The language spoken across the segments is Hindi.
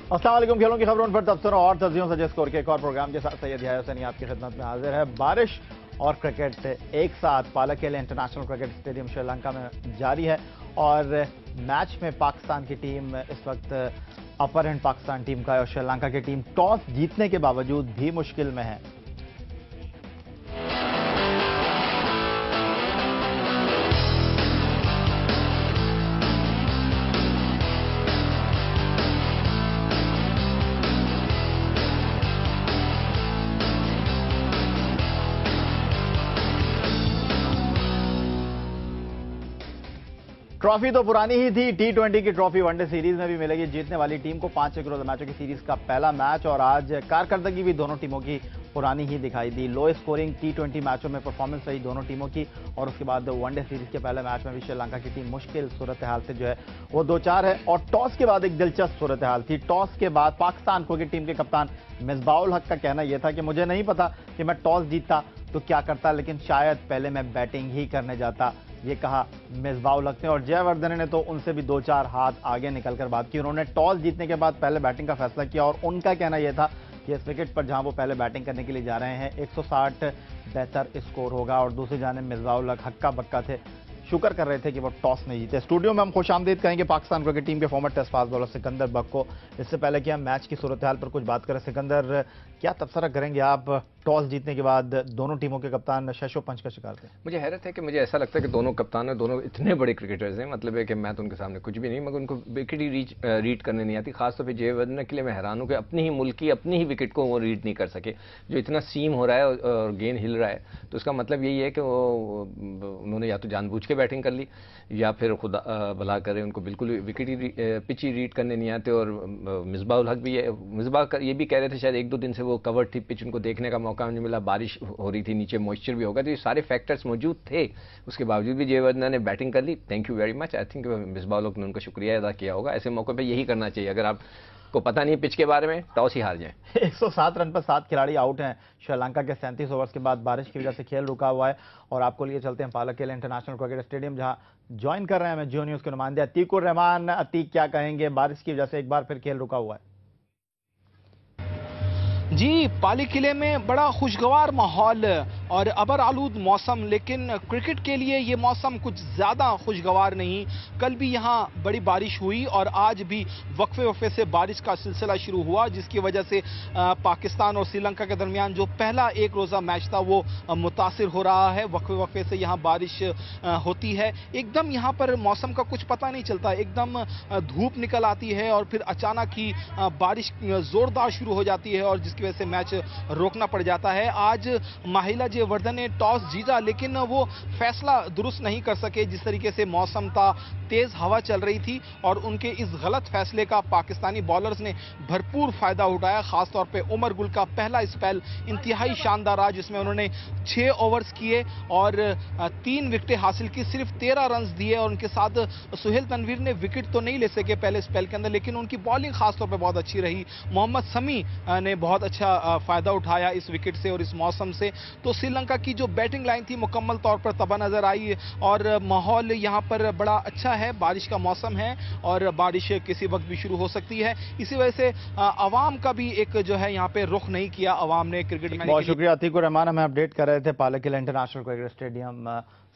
अस्सलाम वालेकुम। खेलों की खबरों पर तबसरों और तजियों से स्कोर के एक और प्रोग्राम के साथ सैयद याहिया हुसैनी आपकी खिदमत में हाजिर है। बारिश और क्रिकेट एक साथ पालकेले इंटरनेशनल क्रिकेट स्टेडियम श्रीलंका में जारी है और मैच में पाकिस्तान की टीम इस वक्त अपर एंड पाकिस्तान टीम का है और श्रीलंका की टीम टॉस जीतने के बावजूद भी मुश्किल में है। ट्रॉफी तो पुरानी ही थी, T20 की ट्रॉफी वनडे सीरीज में भी मिलेगी जीतने वाली टीम को। 5 एक रोजा मैचों की सीरीज का पहला मैच और आज कारकर्दगी भी दोनों टीमों की पुरानी ही दिखाई दी। लो स्कोरिंग T20 मैचों में परफॉर्मेंस रही दोनों टीमों की और उसके बाद वनडे सीरीज के पहले मैच में भी श्रीलंका की टीम मुश्किल सूरत हाल से जो है वो 2-4 है और टॉस के बाद एक दिलचस्प सूरत हाल थी। टॉस के बाद पाकिस्तान क्रिकेट टीम के कप्तान मिसबाउल हक का कहना यह था कि मुझे नहीं पता कि मैं टॉस जीतता तो क्या करता, लेकिन शायद पहले मैं बैटिंग ही करने जाता, ये कहा मिसबाउल हक ने। और जयवर्धने ने तो उनसे भी 2-4 हाथ आगे निकलकर बात की। उन्होंने टॉस जीतने के बाद पहले बैटिंग का फैसला किया और उनका कहना यह था कि इस विकेट पर जहां वो पहले बैटिंग करने के लिए जा रहे हैं 160 बेहतर स्कोर होगा। और दूसरी जानिब मिसबाउल हक हक्का बक्का थे, शुक्र कर रहे थे कि वो टॉस नहीं जीते। स्टूडियो में हम खुशामदीद कहेंगे पाकिस्तान क्रिकेट टीम के former test fast bowler Sikandar Bakht को। इससे पहले कि हम मैच की सूरत हाल पर कुछ बात करें, सिकंदर क्या तबसरा करेंगे आप? टॉस जीतने के बाद दोनों टीमों के कप्तान शशो पंच का शिकार थे। मुझे हैरत है कि मुझे ऐसा लगता है कि दोनों कप्तान दोनों इतने बड़े क्रिकेटर्स हैं, मतलब है कि मैं तो उनके सामने कुछ भी नहीं, मगर उनको विकेट ही रीड करने नहीं आती। खासतौर पर जयवर्धने के लिए मैं हैरान हूं कि अपनी ही मुल्क की अपनी ही विकेट को वो रीड नहीं कर सके। जो इतना सीम हो रहा है और गेंद हिल रहा है तो उसका मतलब यही है कि वो उन्होंने या तो जानबूझ के बैटिंग कर ली या फिर खुदा भला करे उनको बिल्कुल विकेट ही पिच ही रीड करने नहीं आते। और मिसबाउल हक भी ये भी कह रहे थे शायद 1-2 दिन से वो कवर्ड थी पिच, उनको देखने का मौका नहीं मिला, बारिश हो रही थी, नीचे मॉइस्चर भी होगा, तो ये सारे फैक्टर्स मौजूद थे। उसके बावजूद भी जयवर्धने ने बैटिंग कर ली। Thank you very much. I think Misbah-ul Haq ने उनका शुक्रिया अदा किया होगा। ऐसे मौके पर यही करना चाहिए। अगर आप को पता नहीं पिच के बारे में, टॉस ही हार जाए। 107 रन पर 7 खिलाड़ी आउट हैं श्रीलंका के। 37 ओवर्स के बाद बारिश की वजह से खेल रुका हुआ है और आपको लिए चलते हैं पालकेले इंटरनेशनल क्रिकेट स्टेडियम, जहां ज्वाइन कर रहे हैं मैं जियो न्यूज के नुमाइंदे अतीकुर रहमान। अतीक, क्या कहेंगे? बारिश की वजह से एक बार फिर खेल रुका हुआ है। जी, पालकेले में बड़ा खुशगवार माहौल और अबर आलूद मौसम, लेकिन क्रिकेट के लिए ये मौसम कुछ ज़्यादा खुशगवार नहीं। कल भी यहाँ बड़ी बारिश हुई और आज भी वक्फे वक्फे से बारिश का सिलसिला शुरू हुआ, जिसकी वजह से पाकिस्तान और श्रीलंका के दरमियान जो पहला एक रोज़ा मैच था वो मुतासिर हो रहा है। वक्फे वक्फे से यहाँ बारिश होती है, एकदम यहाँ पर मौसम का कुछ पता नहीं चलता, एकदम धूप निकल आती है और फिर अचानक ही बारिश ज़ोरदार शुरू हो जाती है और जिसकी वजह से मैच रोकना पड़ जाता है। आज माहिला जयवर्धन ने टॉस जीता लेकिन वो फैसला दुरुस्त नहीं कर सके। जिस तरीके से मौसम था, तेज हवा चल रही थी और उनके इस गलत फैसले का पाकिस्तानी बॉलर्स ने भरपूर फायदा उठाया। खासतौर पे उमर गुल का पहला स्पेल इंतहाई शानदार रहा, जिसमें उन्होंने 6 ओवर्स किए और 3 विकेटें हासिल की, सिर्फ 13 रन दिए और उनके साथ सुहेल तनवीर ने विकेट तो नहीं ले सके पहले स्पेल के अंदर, लेकिन उनकी बॉलिंग खासतौर पर बहुत अच्छी रही। मोहम्मद शमी ने बहुत अच्छा फायदा उठाया इस विकेट से और इस मौसम से। तो श्रीलंका की जो बैटिंग लाइन थी मुकम्मल तौर पर तबाह नजर आई और माहौल यहां पर बड़ा अच्छा है। बारिश का मौसम है और बारिश किसी वक्त भी शुरू हो सकती है। इसी वजह से अवाम का भी एक जो है यहाँ पे रुख नहीं किया अवाम ने क्रिकेट में। बहुत शुक्रिया अतीकुर रहमान। हमें अपडेट कर रहे थे पालकेले इंटरनेशनल क्रिकेट स्टेडियम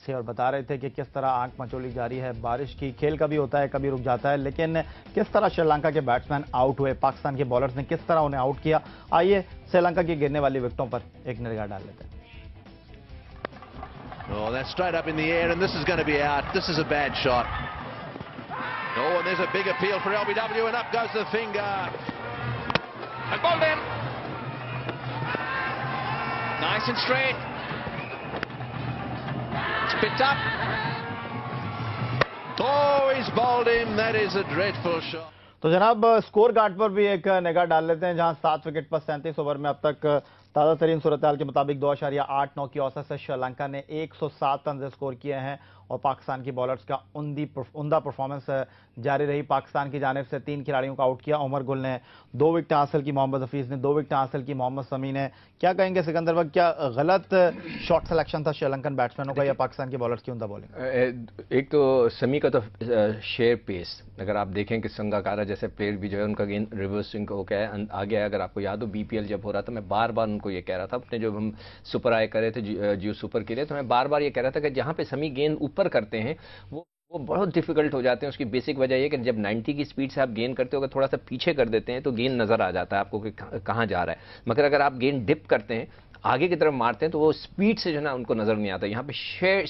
से और बता रहे थे कि किस तरह आंख मचोली जारी है बारिश की। खेल कभी होता है, कभी रुक जाता है, लेकिन किस तरह श्रीलंका के बैट्समैन आउट हुए, पाकिस्तान के बॉलर्स ने किस तरह उन्हें आउट किया, आइए श्रीलंका की गिरने वाली विकेटों पर एक निगाह डाल लेते हैं। Oh, that's straight up in the air and this is going to be out. This is a bad shot. Oh, and there's a big appeal for LBW and up goes the finger. And bowled in. Nice and straight. It's picked up. Oh, he's bowled him. That is a dreadful shot. तो जनाब स्कोर कार्ड पर भी एक निगाह डाल लेते हैं, जहां 7 विकेट पर 37 ओवर में अब तक ताज़ा तरीन सूरत हाल के मुताबिक 2.89 की औसत से श्रीलंका ने 107 रन स्कोर किए हैं और पाकिस्तान की बॉलर्स का उमदा परफॉर्मेंस जारी रही। पाकिस्तान की जानिब से 3 खिलाड़ियों को आउट किया। उमर गुल ने 2 विकेट हासिल की, मोहम्मद हफीज ने 2 विकेट हासिल की, मोहम्मद शमी ने। क्या कहेंगे सिकंदर वक्त, क्या गलत शॉट सिलेक्शन था श्रीलंकन बैट्समैनों का या पाकिस्तान की बॉलर्स की उमदा बॉलिंग? एक तो शमी का तो शेयर पेस, अगर आप देखें कि संगाकारा जैसे प्लेयर भी जो है उनका गेंद रिवर्स स्विंग हो गया है, आ गया है। अगर आपको याद हो बीपीएल जब हो रहा था, मैं बार बार उनको ये कह रहा था, अपने जो हम सुपर आए कर रहे थे जियो सुपर के लिए, तो मैं बार बार ये कह रहा था कि जहां पे शमी गेंद ऊपर करते हैं वो बहुत डिफिकल्ट हो जाते हैं। उसकी बेसिक वजह यह कि जब 90 की स्पीड से आप गेंद करते हो, अगर थोड़ा सा पीछे कर देते हैं तो गेंद नजर आ जाता है आपको कि कहां जा रहा है। मगर अगर आप गेंद डिप करते हैं, आगे की तरफ मारते हैं, तो वो स्पीड से जो है ना उनको नजर नहीं आता। यहाँ पे शेयर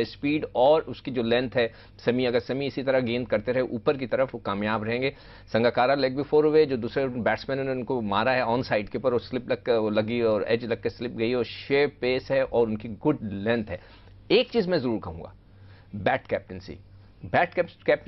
स्पीड और उसकी जो लेंथ है, अगर समी इसी तरह गेंद करते रहे ऊपर की तरफ, वो कामयाब रहेंगे। संगाकारा लेग बिफोर हुए, जो दूसरे बैट्समैन ने उनको मारा है ऑन साइड के ऊपर, और स्लिप लगी और एज लग के स्लिप गई, और शेयर पेस है और उनकी गुड लेंथ है। एक चीज मैं जरूर कहूंगा, बैट कैप्टनसी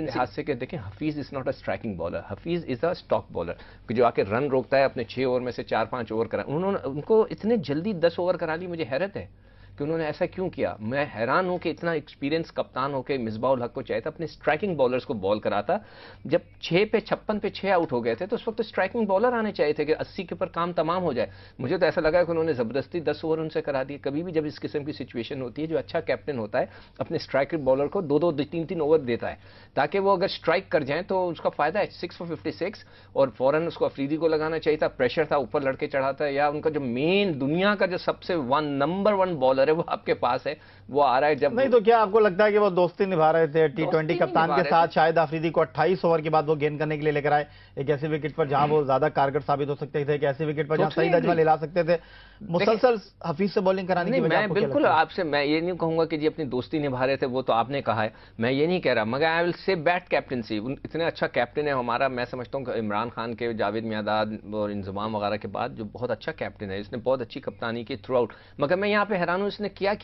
हाथ से देखें, Hafeez is not a striking bowler, Hafeez is a stock bowler जो आके रन रोकता है। अपने 6 ओवर में से 4-5 ओवर करा, उनको इतने जल्दी 10 ओवर करा ली। मुझे हैरत है कि उन्होंने ऐसा क्यों किया। मैं हैरान हूं कि इतना एक्सपीरियंस कप्तान होकर मिसबाउल हक को चाहिए था अपने स्ट्राइकिंग बॉलर्स को बॉल कराता। जब 56 पे 6 आउट हो गए थे, तो उस वक्त तो स्ट्राइकिंग बॉलर आने चाहिए थे कि 80 के ऊपर काम तमाम हो जाए। मुझे तो ऐसा लगा कि उन्होंने जबरदस्ती 10 ओवर उनसे करा दिए। कभी भी जब इस किस्म की सिचुएशन होती है, जो अच्छा कैप्टन होता है अपने स्ट्राइकर बॉलर को 2-2, 3-3 ओवर देता है, ताकि वो अगर स्ट्राइक कर जाए तो उसका फायदा है। 6 for 56 और फौरन उसको अफरीदी को लगाना चाहिए था। प्रेशर था, ऊपर लड़के चढ़ाता है, या उनका जो मेन दुनिया का जो सबसे नंबर 1 बॉलर है वो आपके पास है, वो आ रहा है। जब नहीं तो क्या आपको लगता है कि वो दोस्ती निभा रहे थे T20 कप्तान के साथ? शायद अफरीदी को 28 ओवर के बाद वो गेंद करने के लिए लेकर आए, एक ऐसी विकेट पर जहां वो ज्यादा कारगर साबित हो सकते थे, एक ऐसी विकेट पर जहां सही अजमल हिला सकते थे। मुसलसल हफीज से बॉलिंग कराने की वजह मैं बिल्कुल आपसे मैं ये नहीं कहूंगा कि जी अपनी दोस्ती निभा रहे थे, वो तो आपने कहा है, मैं ये नहीं कह रहा। मगर I will say bat captaincy, इतने अच्छा कैप्टन है हमारा। मैं समझता हूँ इमरान खान के, जावेद मियादाद और इंजमाम वगैरह के बाद जो बहुत अच्छा कैप्टन है, इसने बहुत अच्छी कप्तानी की थ्रू आउट। मगर मैं यहाँ पे हैरान हूँ इसने क्या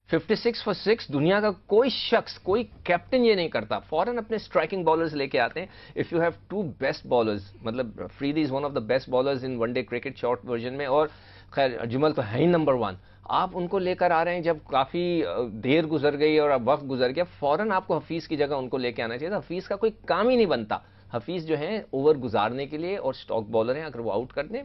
56 for 6 दुनिया का कोई शख्स, कोई कैप्टन ये नहीं करता। फौरन अपने स्ट्राइकिंग बॉलर्स लेके आते हैं। If you have 2 best bowlers, मतलब Afridi is one of the best bowlers in one day cricket short version में, और खैर अजमल तो है ही नंबर 1। आप उनको लेकर आ रहे हैं जब काफी देर गुजर गई और अब वक्त गुजर गया, फौरन आपको हफीज की जगह उनको लेके आना चाहिए था। हफीज का कोई काम ही नहीं बनता। हफीज जो है ओवर गुजारने के लिए और स्टॉक बॉलर हैं, अगर वो आउट कर दें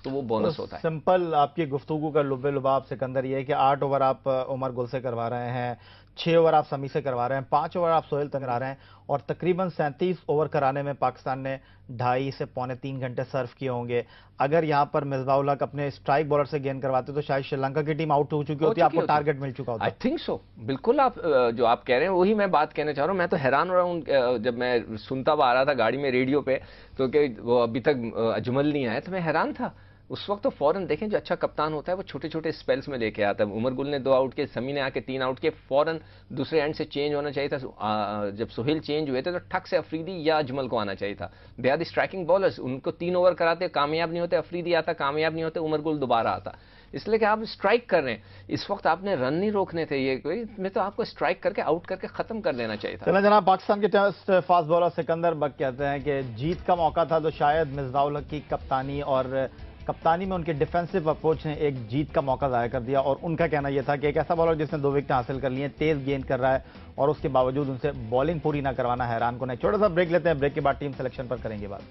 तो वो बोनस होता है। सिंपल आपकी गुफ्तगू का लुब्बे लुबाब सिकंदर ये है कि 8 ओवर आप उमर गुल से करवा रहे हैं, 6 ओवर आप शमी से करवा रहे हैं, 5 ओवर आप सोहेल तक करा रहे हैं, और तकरीबन 37 ओवर कराने में पाकिस्तान ने 2.5 से पौने 3 घंटे सर्व किए होंगे। अगर यहां पर मिसबाउल हक अपने स्ट्राइक बॉलर से गेंद करवाते तो शायद श्रीलंका की टीम आउट हो चुकी होती, आपको टारगेट मिल चुका होता। आई थिंक सो, बिल्कुल। आप जो आप कह रहे हैं वही मैं बात कहना चाह रहा हूं। मैं तो हैरान हो रहा हूं, जब मैं सुनता आ रहा था गाड़ी में रेडियो पे, तो कि वो अभी तक अजमल नहीं आया, तो मैं हैरान था। उस वक्त तो फौरन देखें, जो अच्छा कप्तान होता है वो छोटे छोटे स्पेल्स में लेके आता है। उमर गुल ने 2 आउट किए, शमी ने आके 3 आउट किए, फौरन दूसरे एंड से चेंज होना चाहिए था। जब सोहेल चेंज हुए थे तो ठक से अफरीदी या अजमल को आना चाहिए था। They are the striking bowlers, उनको 3 ओवर कराते, कामयाब नहीं होते, अफरीदी आता, कामयाब नहीं होते, उमर गुल दोबारा आता। इसलिए कि आप स्ट्राइक कर रहे हैं, इस वक्त आपने रन नहीं रोकने थे, ये कोई में तो आपको स्ट्राइक करके आउट करके खत्म कर देना चाहिए था। चला जनाब, पाकिस्तान के टेस्ट फास्ट बॉलर सिकंदर बक कहते हैं कि जीत का मौका था तो शायद मिसबाउल हक की कप्तानी और कप्तानी में उनके डिफेंसिव अप्रोच ने एक जीत का मौका ज़ाया कर दिया। और उनका कहना यह था कि एक ऐसा बॉलर जिसने 2 विकेट हासिल कर लिए, तेज गेंद कर रहा है, और उसके बावजूद उनसे बॉलिंग पूरी ना करवाना हैरान को नहीं। छोटा सा ब्रेक लेते हैं, ब्रेक के बाद टीम सिलेक्शन पर करेंगे बात।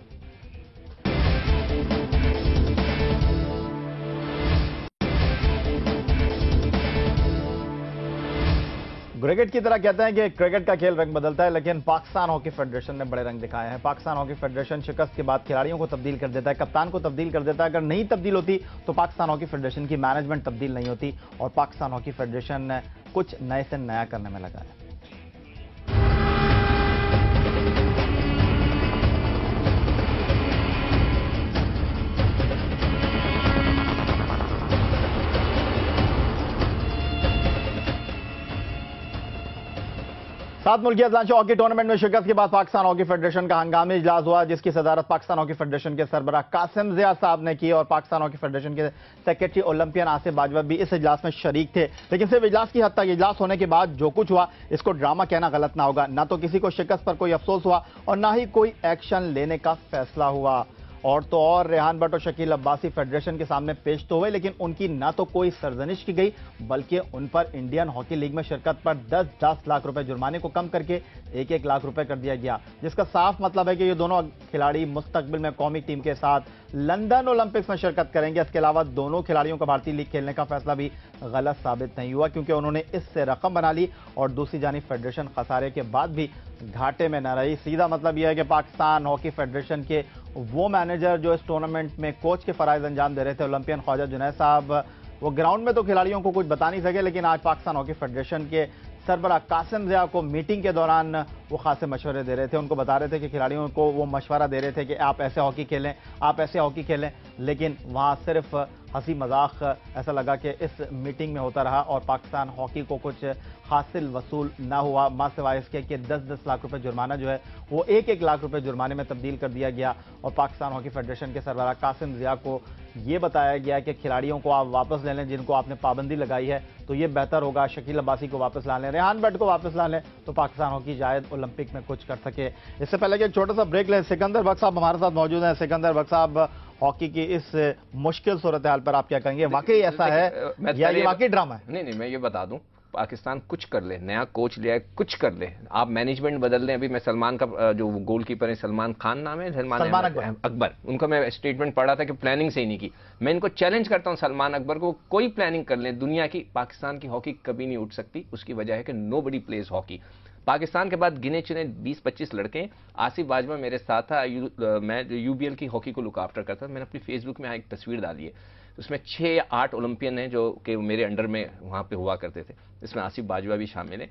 क्रिकेट की तरह कहते हैं कि क्रिकेट का खेल रंग बदलता है, लेकिन पाकिस्तान हॉकी फेडरेशन ने बड़े रंग दिखाए हैं। पाकिस्तान हॉकी फेडरेशन शिकस्त के बाद खिलाड़ियों को तब्दील कर देता है, कप्तान को तब्दील कर देता है। अगर नहीं तब्दील होती तो पाकिस्तान हॉकी फेडरेशन की मैनेजमेंट तब्दील नहीं होती, और पाकिस्तान हॉकी फेडरेशन कुछ नए से नया करने में लगा है। सात मुल्की अंतर्राष्ट्रीय हॉकी टूर्नामेंट में शिकस्त के बाद पाकिस्तान हॉकी फेडरेशन का हंगामी इजलास हुआ, जिसकी सदारत पाकिस्तान हॉकी फेडरेशन के सरबराह कासिम ज़िया साहब ने की, और पाकिस्तान हॉकी फेडरेशन के सेक्रेटरी ओलंपियन आसिफ बाजवा भी इस इजलास में शरीक थे। लेकिन सिर्फ इजलास की हद तक, इजलास होने के बाद जो कुछ हुआ इसको ड्रामा कहना गलत ना होगा। ना तो किसी को शिकस्त पर कोई अफसोस हुआ और ना ही कोई एक्शन लेने का फैसला हुआ। और तो और रेहान भट्ट और शकील अब्बासी फेडरेशन के सामने पेश तो हुए, लेकिन उनकी ना तो कोई सरजनिश की गई बल्कि उन पर इंडियन हॉकी लीग में शिरकत पर 10-10 लाख रुपए जुर्माने को कम करके 1-1 लाख रुपए कर दिया गया, जिसका साफ मतलब है कि ये दोनों खिलाड़ी मुस्तकबिल में कौमी टीम के साथ लंदन ओलंपिक्स में शिरकत करेंगे। इसके अलावा दोनों खिलाड़ियों का भारतीय लीग खेलने का फैसला भी गलत साबित नहीं हुआ, क्योंकि उन्होंने इससे रकम बना ली और दूसरी जानिब फेडरेशन खसारे के बाद भी घाटे में न रही। सीधा मतलब यह है कि पाकिस्तान हॉकी फेडरेशन के वो मैनेजर जो इस टूर्नामेंट में कोच के फराइज अंजाम दे रहे थे, ओलंपियन ख्वाजा जुनैद साहब, वो ग्राउंड में तो खिलाड़ियों को कुछ बता नहीं सके, लेकिन आज पाकिस्तान हॉकी फेडरेशन के सरबराह कासिम ज़िया को मीटिंग के दौरान वो खासे मशवरे दे रहे थे। उनको बता रहे थे कि खिलाड़ियों को वो मशवरा दे रहे थे कि आप ऐसे हॉकी खेलें, आप ऐसे हॉकी खेलें, लेकिन वहाँ सिर्फ हंसी मजाक ऐसा लगा कि इस मीटिंग में होता रहा और पाकिस्तान हॉकी को कुछ हासिल वसूल ना हुआ, मां सिवाय इसके कि 10-10 लाख रुपए जुर्माना जो है वो 1-1 लाख रुपए जुर्माने में तब्दील कर दिया गया। और पाकिस्तान हॉकी फेडरेशन के सरबराह कासिम ज़िया को ये बताया गया कि खिलाड़ियों को आप वापस ले लें जिनको आपने पाबंदी लगाई है, तो ये बेहतर होगा। शकील अब्बासी को वापस ला लें, रेहान भट्ट को वापस ला लें, तो पाकिस्तान हॉकी शायद ओलंपिक में कुछ कर सके। इससे पहले कि एक छोटा सा ब्रेक लें, सिकंदर बख्श साहब हमारे साथ मौजूद हैं। सिकंदर बख्श साहब, हॉकी की इस मुश्किल सूरत हाल पर आप क्या कहेंगे? वाकई ऐसा है या ये वाकई ड्रामा है? नहीं, मैं ये बता दूं, पाकिस्तान कुछ कर ले, नया कोच लिया है, कुछ कर ले, आप मैनेजमेंट बदल लें। अभी मैं सलमान का जो गोलकीपर है, सलमान खान नाम है, सलमान अकबर, उनका मैं स्टेटमेंट पढ़ा था कि प्लानिंग से ही नहीं की। मैं इनको चैलेंज करता हूं सलमान अकबर को, कोई प्लानिंग कर लें दुनिया की, पाकिस्तान की हॉकी कभी नहीं उठ सकती। उसकी वजह है कि नोबडी प्लेज हॉकी। पाकिस्तान के बाद गिने चुने 20-25 लड़के, आसिफ बाजवा मेरे साथ था, मैं यूबीएल की हॉकी को लुक आफ्टर करता था। मैंने अपनी फेसबुक में एक तस्वीर डाली है, उसमें 6 या 8 ओलंपियन हैं जो कि मेरे अंडर में वहां पे हुआ करते थे, इसमें आसिफ बाजवा भी शामिल है।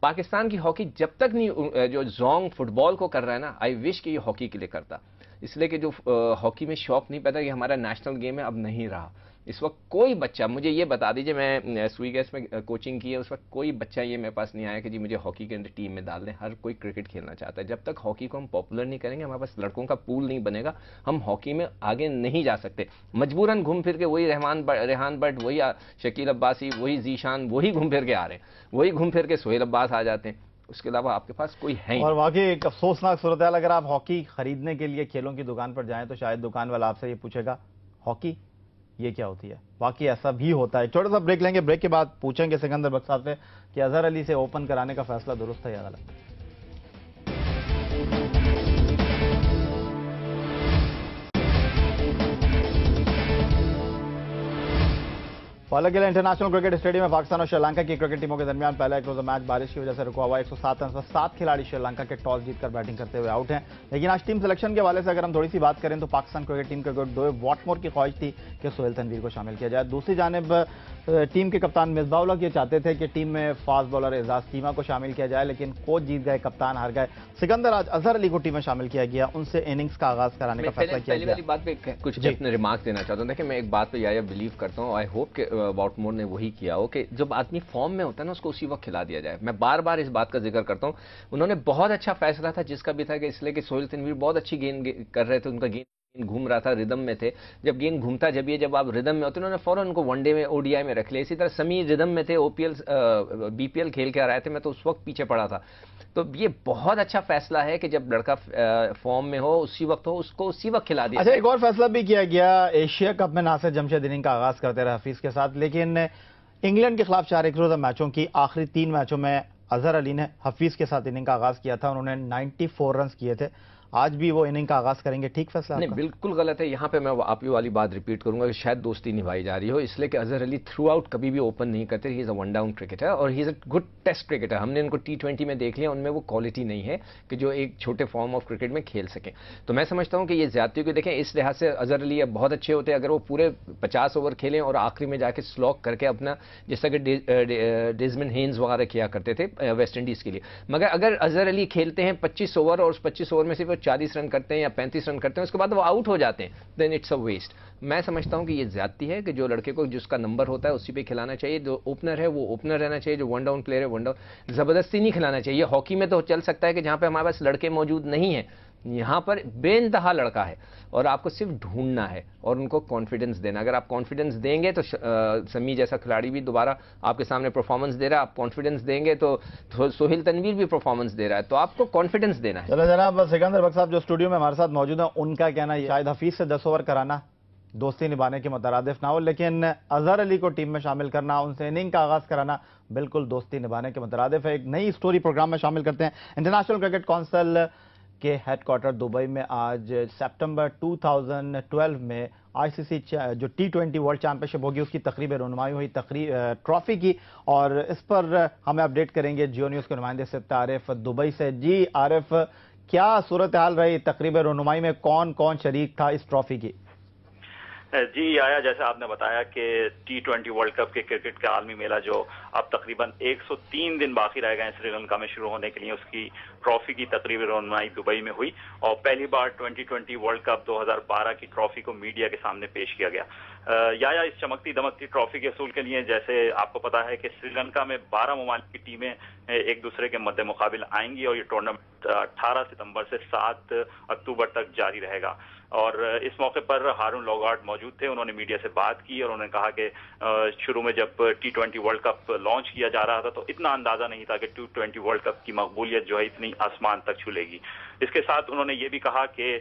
पाकिस्तान की हॉकी जब तक नहीं, जो जोंग फुटबॉल को कर रहा है ना, आई विश कि ये हॉकी के लिए करता, इसलिए कि जो हॉकी में शौक नहीं पैदा, ये हमारा नेशनल गेम है, अब नहीं रहा। इस वक्त कोई बच्चा, मुझे ये बता दीजिए, मैं सुई गैस में कोचिंग की है, उस वक्त कोई बच्चा ये मेरे पास नहीं आया कि जी मुझे हॉकी के अंदर टीम में डाल दें। हर कोई क्रिकेट खेलना चाहता है। जब तक हॉकी को हम पॉपुलर नहीं करेंगे, हमारे पास लड़कों का पूल नहीं बनेगा, हम हॉकी में आगे नहीं जा सकते। मजबूरन घूम फिर के वही रेहान भट्ट, वही शकील अब्बासी, वही जीशान, वही घूम फिर के आ रहे हैं, वही घूम फिर के सोहेल अब्बास आ जाते हैं। उसके अलावा आपके पास कोई है ही। और वाकई एक अफसोसनाक सूरत हाल, अगर आप हॉकी खरीदने के लिए खेलों की दुकान पर जाएं तो शायद दुकान वाला आपसे ये पूछेगा हॉकी ये क्या होती है। वाकई ऐसा भी होता है। छोटा सा ब्रेक लेंगे, ब्रेक के बाद पूछेंगे सिकंदर बख्श साहब से कि अजहर अली से ओपन कराने का फैसला दुरुस्त है या गलत। इंटरनेशनल क्रिकेट स्टेडियम में पाकिस्तान और श्रीलंका की क्रिकेट टीमों के दरमियान पहला एक रोजा मैच बारिश की वजह से रुका हुआ। 107 रन पर 7 खिलाड़ी श्रीलंका के टॉस जीतकर बैटिंग करते हुए आउट हैं। लेकिन आज टीम सिलेक्शन के हवाले से अगर हम थोड़ी सी बात करें तो पाकिस्तान क्रिकेट टीम के डोए वॉटमोर की ख्वाहिश थी कि सोहेल तनवीर को शामिल किया जाए। दूसरी जानिब टीम के कप्तान मिसबाउल ये चाहते थे कि टीम में फास्ट बॉलर एजाज टीमा को शामिल किया जाए, लेकिन कोच जीत गए, कप्तान हार गए। सिकंदर, आज अजहर अली को टीम में शामिल किया गया, उनसे इनिंग्स का आगाज कराने का फैसला किया गया। पहली बात पे कुछ अपने रिमार्क देना चाहता हूँ। देखिए, मैं एक बात पे या बिलीव करता हूँ, आई होप कि वॉटमोर ने वही किया हो कि जब आदमी फॉर्म में होता है ना, उसको उसी वक्त खिला दिया जाए। मैं बार बार इस बात का जिक्र करता हूँ। उन्होंने बहुत अच्छा फैसला था जिसका भी था कि इसलिए कि सोहेल तनवीर बहुत अच्छी गेंद कर रहे थे, उनका गेंद घूम रहा था, रिदम में थे। जब गेंद घूमता जब आप रिदम में होते, उन्होंने फौरन उनको वनडे में, ओडीआई में रख लिया। इसी तरह समीर रिदम में थे, ओपीएल बीपीएल खेल के आ रहे थे, मैं तो उस वक्त पीछे पड़ा था। तो ये बहुत अच्छा फैसला है कि जब लड़का फॉर्म में हो, उसी वक्त हो, उसको उसी वक्त खिला दिया। अच्छा, एक और फैसला भी किया गया, एशिया कप में नासिर जमशेद इनिंग का आगाज करते रहे हफीज के साथ, लेकिन इंग्लैंड के खिलाफ 4 एक रोजा मैचों की आखिरी 3 मैचों में अजहर अली ने हफीज के साथ इनिंग का आगाज किया था। उन्होंने 94 रन किए थे। आज भी वो इनिंग का आगाज करेंगे, ठीक फैसला? नहीं, बिल्कुल गलत है। यहाँ पे मैं आपकी वाली बात रिपीट करूंगा कि शायद दोस्ती निभाई जा रही हो, इसलिए कि अजहर अली थ्रू आउट कभी भी ओपन नहीं करते। He is a one down cricketer और he is a good test cricketer. हमने इनको T20 में देख लिया, उनमें वो क्वालिटी नहीं है कि जो एक छोटे फॉर्म ऑफ क्रिकेट में खेल सकें। तो मैं समझता हूँ कि ये ज्यादती को देखें, इस लिहाज से अजहर अली बहुत अच्छे होते अगर वो पूरे 50 ओवर खेलें और आखिरी में जाके स्लॉक करके अपना, जैसा कि डेजमंड हेन्स वगैरह किया करते थे वेस्ट इंडीज के लिए। मगर अगर अजहर अली खेलते हैं 25 ओवर और उस 25 ओवर में सिर्फ वो 40 रन करते हैं या 35 रन करते हैं, उसके बाद वो आउट हो जाते हैं, देन इट्स अ वेस्ट। मैं समझता हूं कि ये ज्यादती है कि जो लड़के को जिसका नंबर होता है उसी पे खिलाना चाहिए। जो ओपनर है वो ओपनर रहना चाहिए, जो वन डाउन प्लेयर है वन डाउन। जबरदस्ती नहीं खिलाना चाहिए। हॉकी में तो चल सकता है कि जहां पे हमारे पास लड़के मौजूद नहीं है यहाँ पर बेइंतहा लड़का है और आपको सिर्फ ढूंढना है और उनको कॉन्फिडेंस देना। अगर आप कॉन्फिडेंस देंगे तो समी जैसा खिलाड़ी भी दोबारा आपके सामने परफॉर्मेंस दे रहा है, आप कॉन्फिडेंस देंगे तो सोहेल तनवीर भी परफॉर्मेंस दे रहा है, तो आपको कॉन्फिडेंस देना है। चलो जनाब, सिकंदर बख्श साहब जो स्टूडियो में हमारे साथ मौजूद हैं, उनका कहना शायद हफीज से 10 ओवर कराना दोस्ती निभाने के मुतरादिफ ना हो, लेकिन अजहर अली को टीम में शामिल करना, उनसे इनिंग का आगाज कराना बिल्कुल दोस्ती निभाने के मुतरादिफ है। एक नई स्टोरी प्रोग्राम में शामिल करते हैं। इंटरनेशनल क्रिकेट काउंसिल के हेडक्वार्टर दुबई में आज सितंबर 2012 में आईसीसी जो T20 वर्ल्ड चैंपियनशिप होगी उसकी तकरीब रुनुमाई हुई, ट्रॉफी की, और इस पर हमें अपडेट करेंगे जियो न्यूज़ के नुमाइंदे सिफ्त आरिफ दुबई से। जी आरिफ, क्या सूरत हाल रही तकरीब रुनुमाई में, कौन कौन शरीक था इस ट्रॉफी की? जी आया, जैसे आपने बताया कि T20 वर्ल्ड कप के क्रिकेट का आलमी मेला जो अब तकरीबन 103 दिन बाकी रह गए हैं श्रीलंका में शुरू होने के लिए, उसकी ट्रॉफी की तकरीब रुनुमाई दुबई में हुई और पहली बार 2020 वर्ल्ड कप 2012 की ट्रॉफी को मीडिया के सामने पेश किया गया। या इस चमकती दमकती ट्रॉफी के असूल के लिए, जैसे आपको पता है कि श्रीलंका में 12 ममालिक की टीमें एक दूसरे के मद्दे मुकाबिल आएंगी और ये टूर्नामेंट 18 सितंबर से 7 अक्टूबर तक जारी रहेगा। और इस मौके पर हारून लोगार्ड मौजूद थे, उन्होंने मीडिया से बात की और उन्होंने कहा कि शुरू में जब T20 वर्ल्ड कप लॉन्च किया जा रहा था तो इतना अंदाजा नहीं था कि T20 वर्ल्ड कप की मकबूलियत जो है इतनी आसमान तक छू लेगी। इसके साथ उन्होंने ये भी कहा कि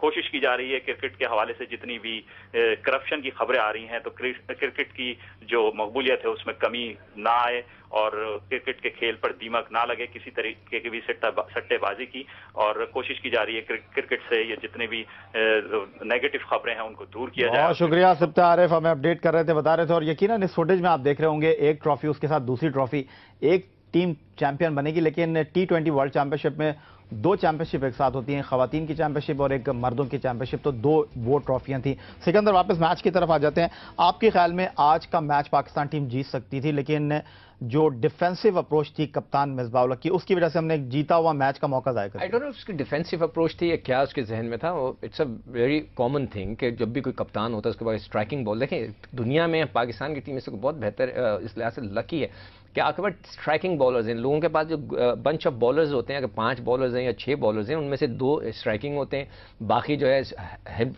कोशिश की जा रही है क्रिकेट के हवाले से जितनी भी करप्शन की खबरें आ रही हैं तो क्रिकेट की जो मकबूलियत है उसमें कमी ना आए और क्रिकेट के खेल पर दीमक ना लगे किसी तरीके की भी सट्टेबाजी की, और कोशिश की जा रही है क्रिकेट से ये जितने भी नेगेटिव खबरें हैं उनको दूर किया जाए। बहुत शुक्रिया सिफ्त आरिफ, हमें अपडेट कर रहे थे, बता रहे थे। और यकीनन इस फुटेज में आप देख रहे होंगे एक ट्रॉफी उसके साथ दूसरी ट्रॉफी, एक टीम चैंपियन बनेगी, लेकिन T20 वर्ल्ड चैंपियनशिप में 2 चैंपियनशिप एक साथ होती हैं, खवातीन की चैंपियनशिप और एक मर्दों की चैंपियनशिप, तो 2 वो ट्रॉफियां थी। सिकंदर, वापस मैच की तरफ आ जाते हैं। आपके ख्याल में आज का मैच पाकिस्तान टीम जीत सकती थी, लेकिन जो डिफेंसिव अप्रोच थी कप्तान मिसबाह उल हक की, उसकी वजह से हमने एक जीता हुआ मैच का मौका जाया कर दिया। आई डोंट नो उसकी डिफेंसिव अप्रोच थी या क्या उसके जहन में था। It's a very common thing कि जब भी कोई कप्तान होता है उसके बाद स्ट्राइकिंग बॉल, देखें दुनिया में पाकिस्तान की टीम इससे बहुत बेहतर इस लिहाज से लकी है कि आपके पास स्ट्राइकिंग बॉलर्स हैं। लोगों के पास जो बंच ऑफ बॉलर्स होते हैं, अगर 5 बॉलर्स हैं या 6 बॉलर्स हैं, उनमें से 2 स्ट्राइकिंग होते हैं, बाकी जो है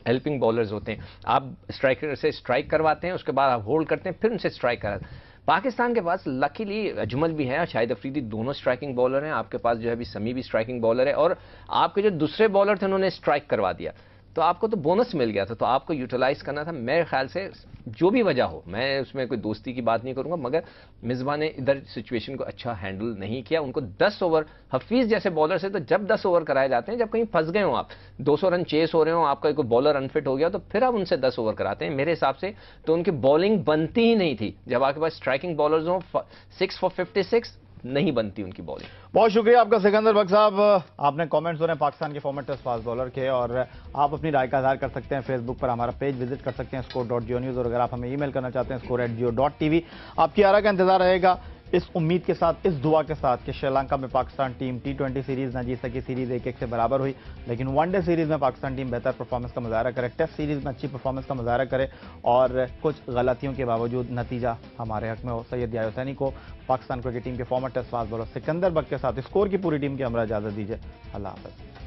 हेल्पिंग बॉलर्स होते हैं। आप स्ट्राइकर से स्ट्राइक करवाते हैं, उसके बाद आप होल्ड करते हैं, फिर उनसे स्ट्राइक कराते हैं। पाकिस्तान के पास लकीली अजमल भी है, शाहिद अफरीदी, दोनों स्ट्राइकिंग बॉलर हैं। आपके पास जो है अभी समी भी स्ट्राइकिंग बॉलर है और आपके जो दूसरे बॉलर थे उन्होंने स्ट्राइक करवा दिया, तो आपको तो बोनस मिल गया था, तो आपको यूटिलाइज करना था। मेरे ख्याल से जो भी वजह हो, मैं उसमें कोई दोस्ती की बात नहीं करूंगा, मगर मिसबा ने इधर सिचुएशन को अच्छा हैंडल नहीं किया। उनको 10 ओवर, हफीज जैसे बॉलर से तो जब 10 ओवर कराए जाते हैं, जब कहीं फंस गए हो आप, 200 रन चेस हो रहे हो, आपका कोई बॉलर अनफिट हो गया, तो फिर आप उनसे 10 ओवर कराते हैं। मेरे हिसाब से तो उनकी बॉलिंग बनती ही नहीं थी। जब आपके पास स्ट्राइकिंग बॉलर्स हो 6 for 56 नहीं बनती उनकी बॉलिंग। बहुत शुक्रिया आपका सिकंदर बख्श साहब, आपने कमेंट्स सुने पाकिस्तान के फॉर्मर टेस्ट फास्ट बॉलर के, और आप अपनी राय का इज़हार कर सकते हैं। फेसबुक पर हमारा पेज विजिट कर सकते हैं score.geo-news, और अगर आप हमें ईमेल करना चाहते हैं score@geo.tv। आपकी आरा का इंतजार रहेगा, इस उम्मीद के साथ, इस दुआ के साथ कि श्रीलंका में पाकिस्तान टीम T20 सीरीज न जीत सकी, सीरीज 1-1 से बराबर हुई, लेकिन वनडे सीरीज में पाकिस्तान टीम बेहतर परफॉर्मेंस का मुजाहरा करे, टेस्ट सीरीज में अच्छी परफॉर्मेंस का मुजाहरा करे और कुछ गलतियों के बावजूद नतीजा हमारे हक में हो। सैयद याहिया हुसैनी को, पाकिस्तान क्रिकेट टीम के former test fast bowler Sikandar Bakht के साथ स्कोर की पूरी टीम की हमरा इजाजत दीजिए। अल्लाह हाफ़िज़।